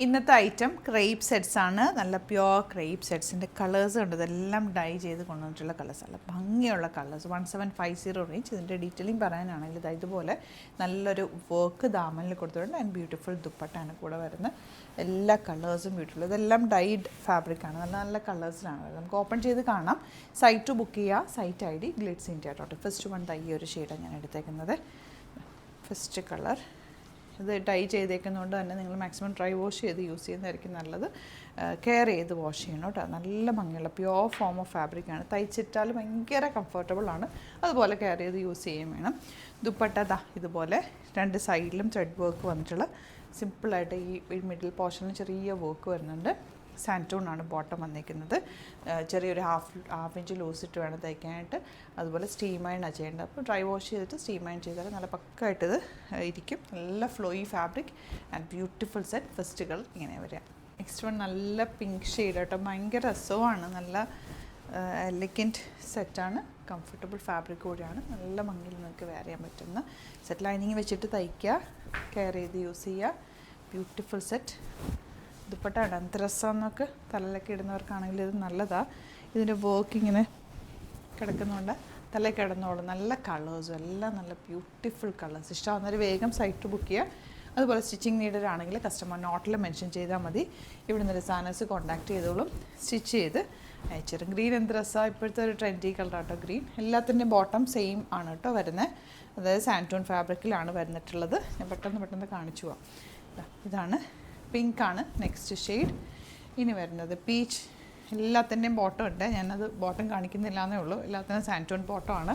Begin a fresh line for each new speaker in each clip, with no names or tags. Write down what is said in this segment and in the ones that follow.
ഇന്നത്തെ item crepe sets ആണ്. നല്ല പ്യുവർ ക്രേപ്പ് സെറ്റ്സിൻ്റെ കളേഴ്സ് ഉണ്ട്. ഇതെല്ലാം ഡൈ ചെയ്ത് കൊണ്ടുവന്നിട്ടുള്ള കളേഴ്സ് അല്ല, ഭംഗിയുള്ള കളേഴ്സ്. 1750 റേഞ്ച്. ഇതിൻ്റെ ഡീറ്റെയിലിംഗ് പറയാനാണെങ്കിൽ ഇതുപോലെ നല്ലൊരു വർക്ക് ദാമനിൽ കൊടുത്തിട്ടുണ്ട്. ആൻഡ് ബ്യൂട്ടിഫുൾ ദുപ്പട്ടാണ് കൂടെ വരുന്നത്. എല്ലാ കളേഴ്സും ബ്യൂട്ടിഫുൾ. ഇതെല്ലാം ഡൈഡ് ഫാബ്രിക്കാണ്. നല്ല നല്ല കളേഴ്സിലാണ് വരുന്നത്. നമുക്ക് ഓപ്പൺ ചെയ്ത് കാണാം. സൈറ്റ് ബുക്ക് ചെയ്യുക. Site ID glitz India dot. First one ഈ ഒരു ഷെയ്ഡാണ് ഞാൻ എടുത്തേക്കുന്നത്. ഫസ്റ്റ് കളർ ഇത് ഡൈ ചെയ്തേക്കുന്നതുകൊണ്ട് തന്നെ നിങ്ങൾ മാക്സിമം ഡ്രൈ വാഷ് ചെയ്ത് യൂസ് ചെയ്യുന്നതായിരിക്കും നല്ലത്. കെയർ ചെയ്ത് വാഷ് ചെയ്യണം കേട്ടോ. നല്ല ഭംഗിയുള്ള പ്യുവർ ഫോം ഓഫ് ഫാബ്രിക്കാണ്. തയ്ച്ചിട്ടാൽ ഭയങ്കര കംഫർട്ടബിളാണ്. അതുപോലെ കെയർ ചെയ്ത് യൂസ് ചെയ്യുകയും വേണം. ദുപ്പട്ട ഇതുപോലെ രണ്ട് സൈഡിലും ത്രെഡ് വർക്ക് വന്നിട്ടുള്ള സിമ്പിളായിട്ട് ഈ മിഡിൽ പോർഷനിൽ ചെറിയ വർക്ക് വരുന്നുണ്ട്. സാൻറ്റൂണാണ് ബോട്ടം വന്നിരിക്കുന്നത്. ചെറിയൊരു ഹാഫ് ഇഞ്ച് ലൂസ് ഇട്ട് വേണം തയ്ക്കാനായിട്ട്. അതുപോലെ സ്റ്റീം അയണാണ് ചെയ്യേണ്ടത്. അപ്പോൾ ഡ്രൈ വാഷ് ചെയ്തിട്ട് സ്റ്റീം അയൺ ചെയ്താൽ നല്ല പക്കായിട്ടിത് ഇരിക്കും. നല്ല flowy fabric and beautiful set. First colour ഇങ്ങനെ വരിക. നെക്സ്റ്റ് വൺ നല്ല പിങ്ക് ഷെയ്ഡ് കേട്ടോ. ഭയങ്കര രസമാണ്. നല്ല എലഗൻറ്റ് സെറ്റാണ്. കംഫർട്ടബിൾ ഫാബ്രിക് കൂടിയാണ്. നല്ല ഭംഗിയിൽ നിങ്ങൾക്ക് വെയർ ചെയ്യാൻ പറ്റുന്ന സെറ്റ്. ലൈനിങ് വെച്ചിട്ട് തയ്ക്കുക, കെയർ ചെയ്ത് യൂസ് ചെയ്യുക. Beautiful set. ദുപ്പട്ട എന്ത് രസമെന്നൊക്കെ തലയിലൊക്കെ ഇടുന്നവർക്കാണെങ്കിൽ ഇത് നല്ലതാണ്. ഇതിൻ്റെ വർക്ക് ഇങ്ങനെ കിടക്കുന്നുണ്ട്. തലയിൽ കിടന്നോളും. നല്ല കളേഴ്സും എല്ലാം നല്ല ബ്യൂട്ടിഫുൾ കളേഴ്സ്. ഇഷ്ടമാകുന്നവർ വേഗം സൈറ്റ് ബുക്ക് ചെയ്യുക. അതുപോലെ സ്റ്റിച്ചിങ് നീഡഡ് ആണെങ്കിൽ കസ്റ്റമർ നോട്ടിൽ മെൻഷൻ ചെയ്താൽ മതി. ഇവിടുന്ന് ഡിസൈനേഴ്സ് കോൺടാക്ട് ചെയ്തോളും. സ്റ്റിച്ച് ചെയ്ത് അയച്ചുതരും. ഗ്രീൻ എന്ത് രസമാണ്. ഇപ്പോഴത്തെ ഒരു ട്രെൻഡി കളറാട്ടോ ഗ്രീൻ. എല്ലാത്തിൻ്റെയും ബോട്ടം സെയിം ആണ് കേട്ടോ വരുന്നത്. അതായത് സാൻറ്റൂൺ ഫാബ്രിക്കിലാണ് വരുന്നിട്ടുള്ളത്. ഞാൻ പെട്ടെന്ന് കാണിച്ചു പോവാം. ഇതാണ് പിങ്കാണ് നെക്സ്റ്റ് ഷെയ്ഡ്. ഇനി വരുന്നത് പീച്ച്. എല്ലാത്തിൻ്റെയും ബോട്ടം ഉണ്ട്. ഞാനത് ബോട്ടം കാണിക്കുന്നില്ല എന്നേ ഉള്ളൂ. എല്ലാത്തിനും സാൻറ്റൂൺ ബോട്ടമാണ്.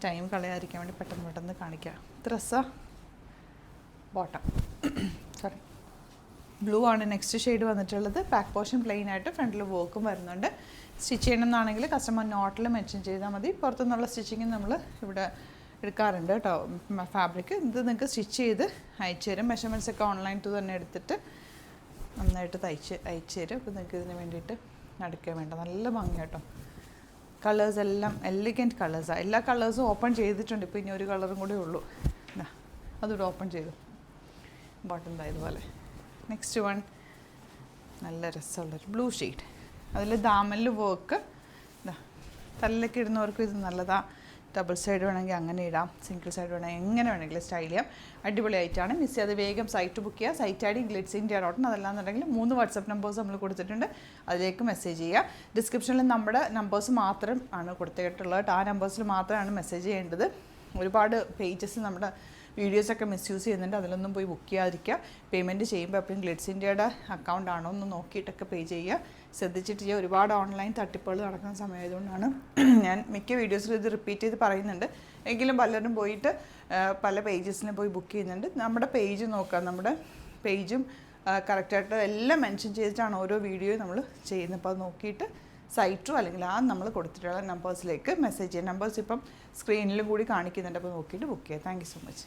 ടൈം കളയാതിരിക്കാൻ വേണ്ടി പെട്ടെന്ന് കാണിക്കുക. ഡ്രസ്സാ ബോട്ടം സോറി ബ്ലൂ ആണ് നെക്സ്റ്റ് ഷെയ്ഡ് വന്നിട്ടുള്ളത്. ബാക്ക് പോർഷൻ പ്ലെയിൻ ആയിട്ട് ഫ്രണ്ടിൽ വർക്കും വരുന്നുണ്ട്. സ്റ്റിച്ച് ചെയ്യണമെന്നാണെങ്കിൽ കസ്റ്റമർ നോട്ടിൽ മെൻഷൻ ചെയ്താൽ മതി. പുറത്തുനിന്നുള്ള സ്റ്റിച്ചിങ് നമ്മൾ ഇവിടെ എടുക്കാറുണ്ട് കേട്ടോ. ഫാബ്രിക് ഇത് നിങ്ങൾക്ക് സ്റ്റിച്ച് ചെയ്ത് അയച്ചു തരും. മെഷർമെൻറ്റ്സ് ഒക്കെ ഓൺലൈൻ ടു തന്നെ എടുത്തിട്ട് നന്നായിട്ട് അയച്ചു തരും. അപ്പോൾ നിങ്ങൾക്ക് ഇതിന് വേണ്ടിയിട്ട് നടക്കാൻ വേണ്ട. നല്ല ഭംഗി കേട്ടോ. കളേഴ്സ് എല്ലാം എലിഗൻറ്റ് കളേഴ്സാണ്. എല്ലാ കളേഴ്സും ഓപ്പൺ ചെയ്തിട്ടുണ്ട്. ഇപ്പോൾ ഇനി ഒരു കളറും കൂടെ ഉള്ളൂ. അതുകൂടെ ഓപ്പൺ ചെയ്തു. ബോട്ടം ഇതുപോലെ. നെക്സ്റ്റ് വൺ നല്ല രസമുള്ളൊരു ബ്ലൂ ഷെയ്ഡ്. അതിൽ ദാമനിൽ വർക്ക്. തലയിലൊക്കെ ഇടുന്നവർക്കും ഇത് നല്ലതാണ്. ഡബിൾ സൈഡ് വേണമെങ്കിൽ അങ്ങനെ ഇടാം. സിംഗിൾ സൈഡ് വേണമെങ്കിൽ എങ്ങനെ വേണമെങ്കിലും സ്റ്റൈൽ ചെയ്യാം. അടിപൊളിയായിട്ടാണ്. മിസ് ചെയ്യാതെ വേഗം സൈറ്റ് ബുക്ക് ചെയ്യുക. Site ID glitz India dot. അതല്ലാന്നുണ്ടെങ്കിൽ 3 വാട്സപ്പ് നമ്പേഴ്സ് നമ്മൾ കൊടുത്തിട്ടുണ്ട്. അതിലേക്ക് മെസ്സേജ് ചെയ്യുക. ഡിസ്ക്രിപ്ഷനിൽ നമ്മുടെ നമ്പേഴ്സ് മാത്രം ആണ് കൊടുത്തിട്ടുള്ളത്. ആ നമ്പേഴ്സിൽ മാത്രമാണ് മെസ്സേജ് ചെയ്യേണ്ടത്. ഒരുപാട് പേജസ് നമ്മുടെ വീഡിയോസൊക്കെ മിസ്യൂസ് ചെയ്യുന്നുണ്ട്. അതിലൊന്നും പോയി ബുക്ക് ചെയ്യാതിരിക്കുക. പേയ്മെൻറ്റ് ചെയ്യുമ്പോൾ എപ്പോഴും ഗ്ലിറ്റ്സ് ഇന്ത്യയുടെ അക്കൗണ്ട് ആണോ എന്ന് നോക്കിയിട്ടൊക്കെ പേ ചെയ്യുക. ശ്രദ്ധിച്ചിട്ട് ചെയ്യുക. ഒരുപാട് ഓൺലൈൻ തട്ടിപ്പുകൾ നടക്കുന്ന സമയമായതുകൊണ്ടാണ് ഞാൻ മിക്ക വീഡിയോസിലും ഇത് റിപ്പീറ്റ് ചെയ്ത് പറയുന്നുണ്ട്. എങ്കിലും പലരും പോയിട്ട് പല പേജസിലും പോയി ബുക്ക് ചെയ്യുന്നുണ്ട്. നമ്മുടെ പേജ് നോക്കാം. നമ്മുടെ പേജും കറക്റ്റായിട്ട് എല്ലാം മെൻഷൻ ചെയ്തിട്ടാണ് ഓരോ വീഡിയോയും നമ്മൾ ചെയ്യുന്നത്. അപ്പോൾ അത് നോക്കിയിട്ട് സൈറ്റോ അല്ലെങ്കിൽ നമ്മൾ കൊടുത്തിട്ടുള്ള നമ്പേഴ്സിലേക്ക് മെസ്സേജ് ചെയ്യുക. നമ്പേഴ്സ് ഇപ്പം സ്ക്രീനിലും കൂടി കാണിക്കുന്നുണ്ട്. അപ്പോൾ നോക്കിയിട്ട് ബുക്ക് ചെയ്യുക. Thank you so much.